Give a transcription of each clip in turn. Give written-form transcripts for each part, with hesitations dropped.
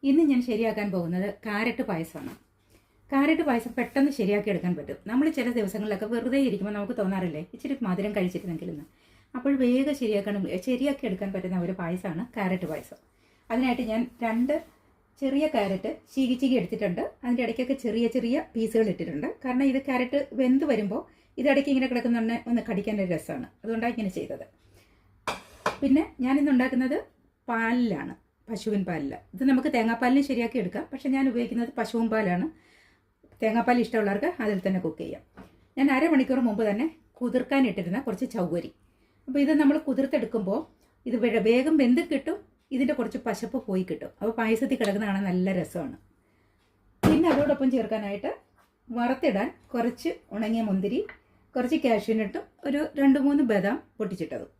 ഇന്ന് ഞാൻ ശരിയാക്കാൻ പോകുന്നത് കാരറ്റ് പായസമാണ്. കാരറ്റ് പായസം പെട്ടെന്ന് ശരിയാക്കി എടുക്കാൻ പറ്റും. നമ്മൾ ചില ദിവസങ്ങളിലൊക്കെ വെറുതെ ഇരിക്കുമ്പോൾ നമുക്ക് തോന്നാറില്ലേ ഇച്ചിരി മധുരം കഴിച്ചിരുന്നെങ്കിലെന്ന്. അപ്പോൾ വേഗം ശരിയാക്കി എടുക്കാൻ പറ്റുന്ന ഒരു പായസമാണ് കാരറ്റ് പായസം. അതിനായിട്ട് ഞാൻ 2 ചെറിയ കാരറ്റ് ചീകി എടുത്തിട്ടുണ്ട്. അതിൻ്റെ ഇടയ്ക്കൊക്കെ ചെറിയ ചെറിയ പീസുകൾ ഇട്ടിട്ടുണ്ട്. കാരണം ഇത് കാരറ്റ് വെന്ത് വരുമ്പോൾ ഇതിടയ്ക്ക് ഇങ്ങനെ കിടക്കുന്ന ഒന്ന് കടിക്കാൻ ഒരു രസമാണ്. അതുകൊണ്ടാണ് ഇങ്ങനെ ചെയ്തത്. പിന്നെ ഞാനിന്ന് ഉണ്ടാക്കുന്നത് പാലിലാണ്, പശുവിൻ പാലിൽ. ഇത് നമുക്ക് തേങ്ങാപ്പാലിന് ശരിയാക്കി എടുക്കാം, പക്ഷേ ഞാൻ ഉപയോഗിക്കുന്നത് പശുവിൻ പാലാണ്. തേങ്ങാപ്പാൽ ഇഷ്ടമുള്ളവർക്ക് അതിൽ തന്നെ കുക്ക് ചെയ്യാം. ഞാൻ അരമണിക്കൂർ മുമ്പ് തന്നെ കുതിർക്കാനിട്ടിരുന്ന കുറച്ച് ചവ്വരി. അപ്പോൾ ഇത് നമ്മൾ കുതിർത്തെടുക്കുമ്പോൾ ഇത് വേഗം വെന്ത് കിട്ടും, ഇതിൻ്റെ കുറച്ച് പശപ്പ് പോയി കിട്ടും. അപ്പോൾ പായസത്തിൽ കിടക്കുന്ന കാണാൻ നല്ല രസമാണ്. പിന്നെ അതോടൊപ്പം ചേർക്കാനായിട്ട് വറുത്തിടാൻ കുറച്ച് ഉണങ്ങിയ മുന്തിരി, കുറച്ച് കാഷ്യൂനട്ടും ഒരു 2-3 ബദാം പൊട്ടിച്ചിട്ടതും.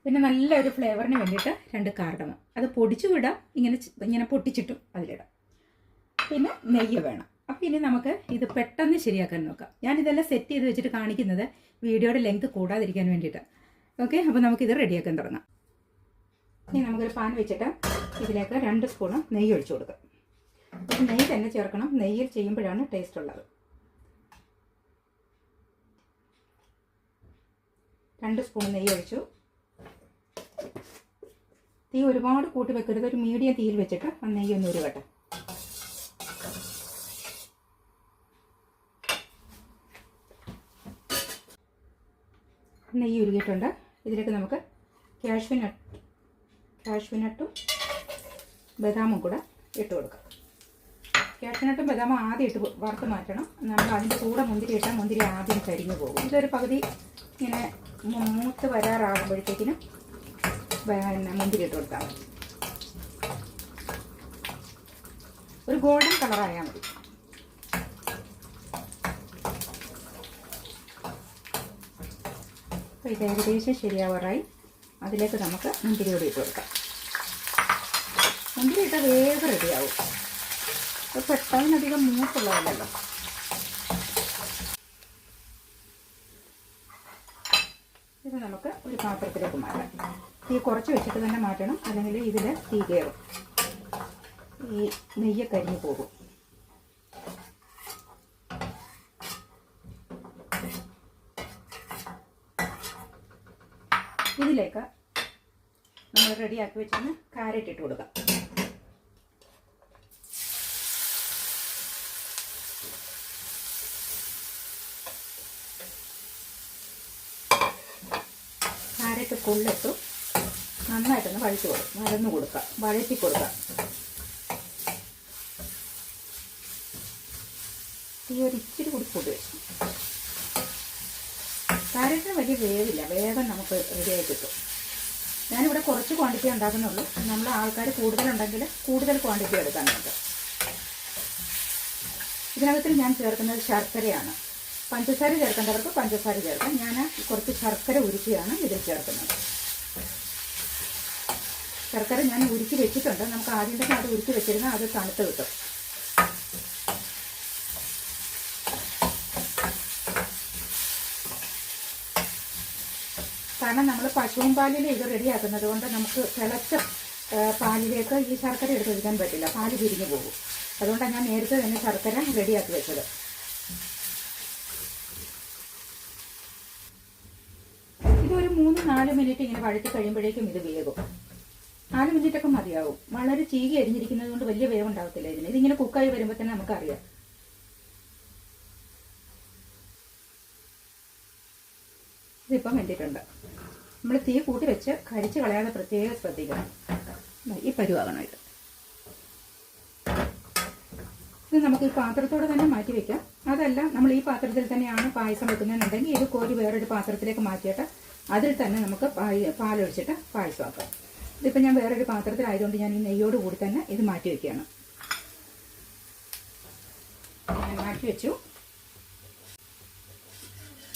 പിന്നെ നല്ലൊരു ഫ്ലേവറിന് വേണ്ടിയിട്ട് 2 കാർഡമം. അത് പൊടിച്ചു വിടാം, ഇങ്ങനെ പൊട്ടിച്ചിട്ടും അതിലിടാം. പിന്നെ നെയ്യ് വേണം. അപ്പോൾ ഇനി നമുക്ക് ഇത് പെട്ടെന്ന് ശരിയാക്കാൻ നോക്കാം. ഞാനിതെല്ലാം സെറ്റ് ചെയ്ത് വെച്ചിട്ട് കാണിക്കുന്നത് വീഡിയോയുടെ ലെങ്ത് കൂടാതിരിക്കാൻ വേണ്ടിയിട്ടാണ്. ഓക്കെ, അപ്പോൾ നമുക്കിത് റെഡിയാക്കാൻ തുടങ്ങാം. ഇനി നമുക്കൊരു പാൻ വെച്ചിട്ട് ഇതിലേക്ക് 2 സ്പൂണ് നെയ്യ് ഒഴിച്ചു കൊടുക്കാം. അപ്പോൾ നെയ്യ് തന്നെ ചേർക്കണം, നെയ്യിൽ ചെയ്യുമ്പോഴാണ് ടേസ്റ്റ് ഉള്ളത്. 2 സ്പൂൺ നെയ്യ് ഒഴിച്ചു. തീ ഒരുപാട് കൂട്ടി വെക്കരുത്, ഒരു മീഡിയം തീയിൽ വെച്ചിട്ട് നെയ്യ് ഒന്ന് ഉരുകട്ടെ. നെയ്യ് ഉരുകിയിട്ടുണ്ട്. ഇതിലേക്ക് നമുക്ക് കാഷ്യൂനട്ടും ബദാമും കൂടെ ഇട്ട് കൊടുക്കാം. കാഷ്യൂനട്ടും ബദാമും ആദ്യം ഇട്ട് വറുത്ത് മാറ്റണം. നമ്മൾ അതിൻ്റെ കൂടെ മുന്തിരി ഇട്ടാൽ മുന്തിരി ആദ്യം കരിഞ്ഞു പോകും. ഇതൊരു പകുതി ഇങ്ങനെ മൂത്ത് വരാറാകുമ്പോഴത്തേക്കിനും മുന്തിരി ഇട്ട് കൊടുത്താൽ മതി. ഒരു ഗോൾഡൻ കളറായാൽ മതി. അപ്പോൾ ഇത് ഏകദേശം ശരിയാവാറായി. അതിലേക്ക് നമുക്ക് മുന്തിരി കൂടി ഇട്ട് കൊടുക്കാം. മുന്തിരി ഇട്ടാൽ വേഗം റെഡിയാവും. അപ്പോൾ പെട്ടെന്നധികം മൂത്തുള്ളതല്ലോ. ഇത് നമുക്ക് ഒരു പാത്രത്തിലേക്ക് മാറ്റാം. തീ കുറച്ച് വെച്ചിട്ട് തന്നെ മാറ്റണം, അല്ലെങ്കിൽ ഇതിൽ തീ കയറും, ഈ നെയ്യ് കരിഞ്ഞു പോകും. ഇതിലേക്ക് നമ്മൾ റെഡിയാക്കി വെച്ചിട്ട് കാരറ്റ് ഇട്ട് കൊടുക്കാം. കാരറ്റ് കൊള്ളിട്ടു നന്നായിട്ടൊന്ന് വഴറ്റി കൊടുക്കാം. ഈ ഒരു ഇച്ചിരി കൂടി കൂട്ടി വെച്ചു. കാരറ്റിന് വലിയ വേവില്ല, വേഗം നമുക്ക് റെഡിയായി കിട്ടും. ഞാനിവിടെ കുറച്ച് ക്വാണ്ടിറ്റി ഉണ്ടാക്കുന്നുള്ളൂ. നമ്മൾ ആൾക്കാർ കൂടുതലുണ്ടെങ്കിൽ കൂടുതൽ ക്വാണ്ടിറ്റി എടുക്കാൻ നമുക്ക്. ഇതിനകത്തിൽ ഞാൻ ചേർക്കുന്നത് ശർക്കരയാണ്. പഞ്ചസാര ചേർക്കേണ്ടവർക്ക് പഞ്ചസാര ചേർക്കാം. ഞാൻ കുറച്ച് ശർക്കര ഉരുക്കിയാണ് ഇതിൽ ചേർക്കുന്നത്. ശർക്കര ഞാൻ ഉരുക്കി വെച്ചിട്ടുണ്ട്. നമുക്ക് ആദ്യം തന്നെ അത് ഉരുക്കി വെച്ചിരുന്നാൽ അത് തണുത്ത് കിട്ടും. കാരണം നമ്മൾ പശുവിൻ പാലിൽ ഇത് റെഡിയാക്കുന്നത് കൊണ്ട് നമുക്ക് തിളച്ച പാലിലേക്ക് ഈ ശർക്കര എടുത്ത് വെക്കാൻ പറ്റില്ല, പാല് പിരിഞ്ഞു പോകും. അതുകൊണ്ടാണ് ഞാൻ നേരത്തെ തന്നെ ശർക്കര റെഡിയാക്കി വെച്ചത്. ഇതൊരു 3-4 മിനിറ്റ് ഇങ്ങനെ വഴറ്റി കഴിയുമ്പോഴേക്കും ഇത് വേകും. 4 മിനിറ്റൊക്കെ മതിയാവും. വളരെ ചീകി അരിഞ്ഞിരിക്കുന്നത് കൊണ്ട് വലിയ വേവുണ്ടാകത്തില്ല ഇതിന്. ഇതിങ്ങനെ കുക്കായി വരുമ്പോൾ തന്നെ നമുക്കറിയാം. ഇതിപ്പം വെന്തിട്ടുണ്ട്. നമ്മൾ തീ കൂട്ടി വെച്ച് കരിച്ച് കളയാതെ പ്രത്യേകം ശ്രദ്ധിക്കണം. ഈ പരുവാകണം ഇത്. ഇത് നമുക്ക് ഈ പാത്രത്തോടെ തന്നെ മാറ്റി വെക്കാം. അതല്ല നമ്മൾ ഈ പാത്രത്തിൽ തന്നെയാണ് പായസം വെക്കുന്നതെന്നുണ്ടെങ്കിൽ ഇത് കോരി വേറൊരു പാത്രത്തിലേക്ക് മാറ്റിയിട്ട് അതിൽ തന്നെ നമുക്ക് പാലൊഴിച്ചിട്ട് പായസമാക്കാം. ഇതിപ്പോൾ ഞാൻ വേറൊരു പാത്രത്തിലായതുകൊണ്ട് ഞാൻ ഈ നെയ്യോട് കൂടി തന്നെ ഇത് മാറ്റി വയ്ക്കുകയാണ്. ഞാൻ മാറ്റി വെച്ചു.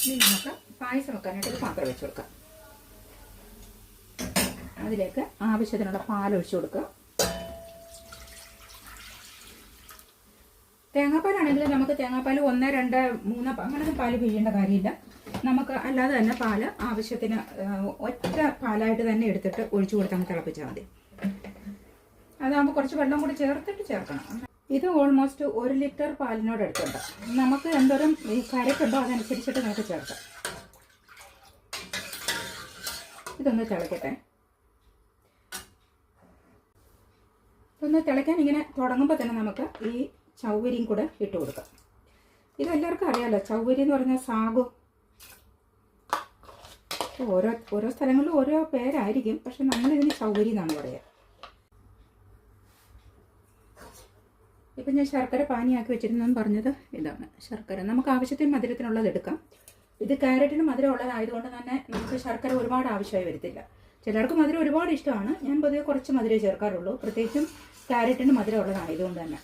ഇനി നമുക്ക് പായസം വെക്കാനായിട്ട് ഒരു പാത്രം വെച്ച് കൊടുക്കാം. അതിലേക്ക് ആവശ്യത്തിനുള്ള പാലൊഴിച്ചു കൊടുക്കുക. തേങ്ങാപ്പാലാണെങ്കിൽ നമുക്ക് തേങ്ങാപ്പാൽ 1, 2, 3 അങ്ങനത്തെ പാല് പിഴിയേണ്ട കാര്യമില്ല. നമുക്ക് അല്ലാതെ തന്നെ പാല് ആവശ്യത്തിന് ഒറ്റ പാലായിട്ട് തന്നെ എടുത്തിട്ട് ഒഴിച്ചു കൊടുത്താൽ തിളപ്പിച്ചാൽ മതി. അതാകുമ്പോൾ കുറച്ച് വെള്ളം കൂടി ചേർക്കണം. ഇത് ഓൾമോസ്റ്റ് 1 ലിറ്റർ പാലിനോട് എടുത്തുണ്ട്. നമുക്ക് എന്തോരം ഈ കരക്കുണ്ടോ അതനുസരിച്ചിട്ട് നമുക്ക് ചേർക്കാം. ഇതൊന്ന് തിളക്കട്ടെ. ഇതൊന്ന് തിളയ്ക്കാൻ ഇങ്ങനെ തുടങ്ങുമ്പോൾ തന്നെ നമുക്ക് ഈ ചൗവരിയും കൂടെ ഇട്ട് കൊടുക്കാം. ഇതെല്ലാവർക്കും അറിയാമല്ലോ, ചൗവരി എന്ന് പറഞ്ഞാൽ സാഗു. ഓരോ സ്ഥലങ്ങളിലും ഓരോ പേരായിരിക്കും, പക്ഷെ നമ്മളിതിന് ചൗവരി എന്നാണ് പറയുക. ഇപ്പം ഞാൻ ശർക്കര പാനിയാക്കി വെച്ചിരുന്നെന്ന് പറഞ്ഞത് ഇതാണ് ശർക്കര. നമുക്ക് ആവശ്യത്തിന് മധുരത്തിനുള്ളത് എടുക്കാം. ഇത് ക്യാരറ്റിന് മധുരം ഉള്ളതായതുകൊണ്ട് തന്നെ നമുക്ക് ശർക്കര ഒരുപാട് ആവശ്യമായി വരത്തില്ല. ചിലർക്ക് മധുരം ഒരുപാട് ഇഷ്ടമാണ്. ഞാൻ പൊതുവെ കുറച്ച് മധുരം ചേർക്കാറുള്ളൂ, പ്രത്യേകിച്ചും ക്യാരറ്റിന് മധുരം ഉള്ളതായതുകൊണ്ട് തന്നെ.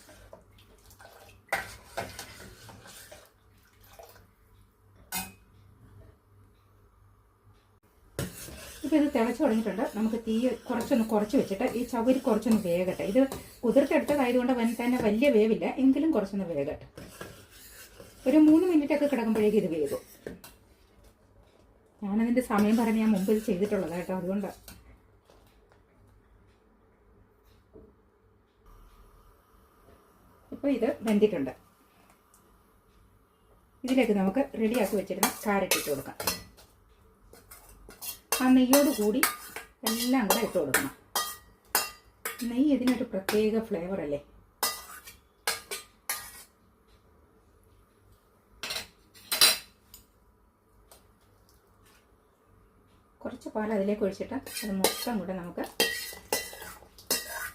ഇപ്പോൾ ഇത് തിളച്ച് തുടങ്ങിയിട്ടുണ്ട്. നമുക്ക് തീ കുറച്ച് വെച്ചിട്ട് ഈ ചവരി കുറച്ചൊന്ന് വേകട്ടെ. ഇത് കുതിർത്തെടുത്തതായതുകൊണ്ട് തന്നെ വലിയ വേവില്ല, എങ്കിലും കുറച്ചൊന്ന് വേകട്ടെ. ഒരു 3 മിനിറ്റൊക്കെ കിടക്കുമ്പോഴേക്കും ഇത് വേകും. ഞാനതിൻ്റെ സമയം പറഞ്ഞ് ഞാൻ മുമ്പ് ഇത് ചെയ്തിട്ടുള്ളത് കേട്ടോ, അതുകൊണ്ട്. ഇപ്പോൾ ഇത് വെന്തിട്ടുണ്ട്. ഇതിലേക്ക് നമുക്ക് റെഡിയാക്കി വെച്ചിരുന്ന ക്യാരറ്റ് ഇട്ട് കൊടുക്കാം. ആ നെയ്യോട് കൂടി എല്ലാം കൂടെ ഇട്ട് കൊടുക്കണം. നെയ്യ് ഇതിനൊരു പ്രത്യേക ഫ്ലേവർ അല്ലേ. കുറച്ച് പാൽ അതിലേക്ക് ഒഴിച്ചിട്ട് അത് മൊത്തം കൂടെ നമുക്ക്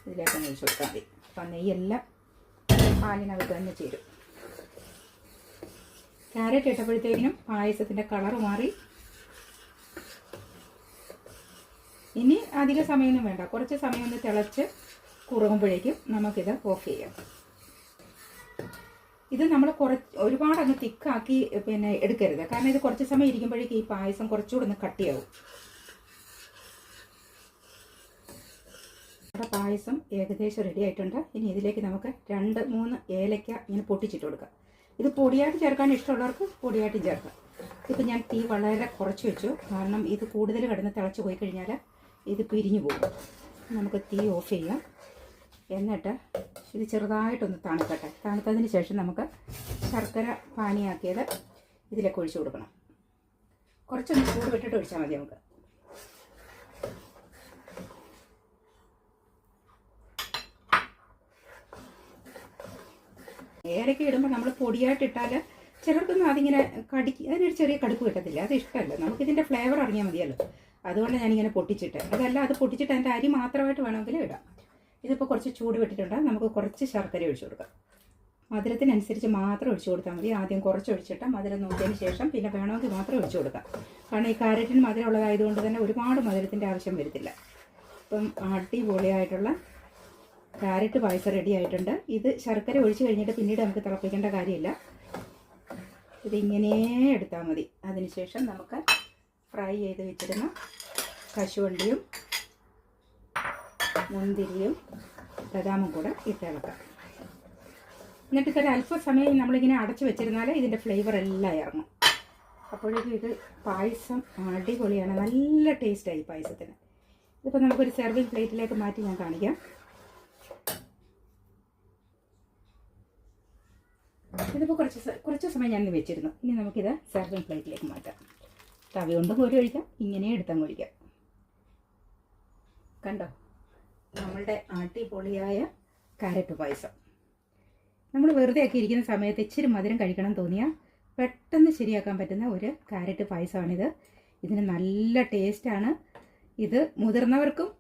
ഇതിലേക്ക് ഒഴിച്ചു കൊടുത്താൽ മതി. അപ്പം നെയ്യെല്ലാം പാലിനകത്ത് തന്നെ ചേരും. ക്യാരറ്റ് ഇട്ടപ്പോഴത്തേക്കിനും പായസത്തിൻ്റെ കളറ് മാറി. ഇനി അധിക സമയമൊന്നും വേണ്ട, കുറച്ച് സമയം ഒന്ന് തിളച്ച് കുറുകുമ്പോഴേക്കും നമുക്കിത് ഓഫ് ചെയ്യാം. ഇത് നമ്മൾ ഒരുപാട് അങ്ങ് തിക്കാക്കി എടുക്കരുത്, കാരണം ഇത് കുറച്ച് സമയം ഇരിക്കുമ്പോഴേക്കും ഈ പായസം കുറച്ചുകൂടെ ഒന്ന് കട്ടിയാവും. നമ്മുടെ പായസം ഏകദേശം റെഡി ആയിട്ടുണ്ട്. ഇനി ഇതിലേക്ക് നമുക്ക് 2-3 ഏലക്ക ഇങ്ങനെ പൊട്ടിച്ചിട്ട് കൊടുക്കാം. ഇത് പൊടിയായിട്ട് ചേർക്കാൻ ഇഷ്ടമുള്ളവർക്ക് പൊടിയായിട്ട് ചേർക്കാം. ഇപ്പം ഞാൻ തീ വളരെ കുറച്ച് വെച്ചു, കാരണം ഇത് കൂടുതൽ കിടന്ന് തിളച്ച് പോയി കഴിഞ്ഞാൽ ഇത് പിരിഞ്ഞു പോകും. നമുക്ക് തീ ഓഫ് ചെയ്യാം. എന്നിട്ട് ഇത് ചെറുതായിട്ടൊന്ന് തണുക്കട്ടെ. തണുത്തതിന് ശേഷം നമുക്ക് ശർക്കര പാനിയാക്കിയത് ഇതിലേക്ക് ഒഴിച്ചു കൊടുക്കണം. കുറച്ചൊന്ന് ചൂട് വിട്ടിട്ട് ഒഴിച്ചാൽ മതി. നമുക്ക് ഏലക്ക ഇടുമ്പോൾ നമ്മൾ പൊടിയായിട്ട് ഇട്ടാൽ ചിലർക്കൊന്നും അതിങ്ങനെ അതിനൊരു ചെറിയ കടുപ്പ് കിട്ടത്തില്ല, അത് ഇഷ്ടമല്ല. നമുക്കിതിൻ്റെ ഫ്ലേവർ അറിയാൻ മതിയല്ലോ, അതുകൊണ്ട് ഞാനിങ്ങനെ പൊട്ടിച്ചിട്ട്. അതല്ല, അത് പൊട്ടിച്ചിട്ട് അതിൻ്റെ അരി മാത്രമായിട്ട് വേണമെങ്കിൽ ഇടാം. ഇതിപ്പോൾ കുറച്ച് ചൂട് വിട്ടിട്ടുണ്ട്. നമുക്ക് കുറച്ച് ശർക്കര ഒഴിച്ചു കൊടുക്കാം. മധുരത്തിനനുസരിച്ച് മാത്രം ഒഴിച്ചു കൊടുത്താൽ മതി. ആദ്യം കുറച്ച് ഒഴിച്ചിട്ട് മധുരം നോക്കിയതിന് ശേഷം പിന്നെ വേണമെങ്കിൽ മാത്രം ഒഴിച്ചു കൊടുക്കാം. കാരണം ഈ ക്യാരറ്റിന് മധുരം ഉള്ളതായതുകൊണ്ട് തന്നെ ഒരുപാട് മധുരത്തിൻ്റെ ആവശ്യം വരത്തില്ല. ഇപ്പം അടിപൊളിയായിട്ടുള്ള ക്യാരറ്റ് പായസം റെഡി ആയിട്ടുണ്ട്. ഇത് ശർക്കര ഒഴിച്ച് കഴിഞ്ഞിട്ട് പിന്നീട് നമുക്ക് തിളപ്പിക്കേണ്ട കാര്യമില്ല. ഇതിങ്ങനെ എടുത്താൽ മതി. അതിനുശേഷം നമുക്ക് ഫ്രൈ ചെയ്ത് വെച്ചിരുന്ന കശുവണ്ടിയും മുന്തിരിയും ബദാമും കൂടെ ഇട്ടിളക്കാം. എന്നിട്ട് ഇതൊരു അല്പസമയം നമ്മളിങ്ങനെ അടച്ചു വെച്ചിരുന്നാൽ ഇതിൻ്റെ ഫ്ലേവർ എല്ലാം ഇറങ്ങും. അപ്പോഴേക്കും ഇത് പായസം അടിപൊളിയാണ്, നല്ല ടേസ്റ്റായി പായസത്തിന്. ഇതിപ്പോൾ നമുക്കൊരു സെർവിങ് പ്ലേറ്റിലേക്ക് മാറ്റി ഞാൻ കാണിക്കാം. ഇതിപ്പോൾ കുറച്ച് സമയം ഞാൻ വെച്ചിരുന്നു. ഇനി നമുക്കിത് സെർവിങ് പ്ലേറ്റിലേക്ക് മാറ്റാം. തവി കൊണ്ടും കോരി ഒഴിക്കാം, ഇങ്ങനെ എടുത്തങ്ങ് ഒഴിക്കാം. കണ്ടോ, നമ്മളുടെ അടിപൊളിയായ ക്യാരറ്റ് പായസം. നമ്മൾ വെറുതെ ഒക്കെ ഇരിക്കുന്ന സമയത്ത് ഇച്ചിരി മധുരം കഴിക്കണം തോന്നിയാൽ പെട്ടെന്ന് ശരിയാക്കാൻ പറ്റുന്ന ഒരു ക്യാരറ്റ് പായസമാണിത്. ഇതിന് നല്ല ടേസ്റ്റാണ്. ഇത് മുതിർന്നവർക്കും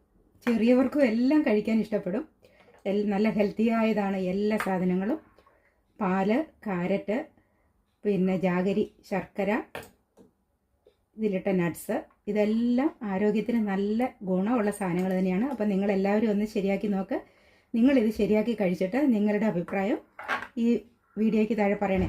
ചെറിയവർക്കും എല്ലാം കഴിക്കാൻ ഇഷ്ടപ്പെടും. നല്ല ഹെൽത്തി ആയതാണ് എല്ലാ സാധനങ്ങളും. പാല്, ക്യാരറ്റ്, പിന്നെ ജാഗരി, ശർക്കര, ഇതിലിട്ട നട്ട്സ്, ഇതെല്ലാം ആരോഗ്യത്തിന് നല്ല ഗുണമുള്ള സാധനങ്ങൾ തന്നെയാണ്. അപ്പം നിങ്ങളെല്ലാവരും ഒന്ന് ശരിയാക്കി നോക്ക്. നിങ്ങളിത് ശരിയാക്കി കഴിച്ചിട്ട് നിങ്ങളുടെ അഭിപ്രായം ഈ വീഡിയോയ്ക്ക് താഴെ പറയണേ.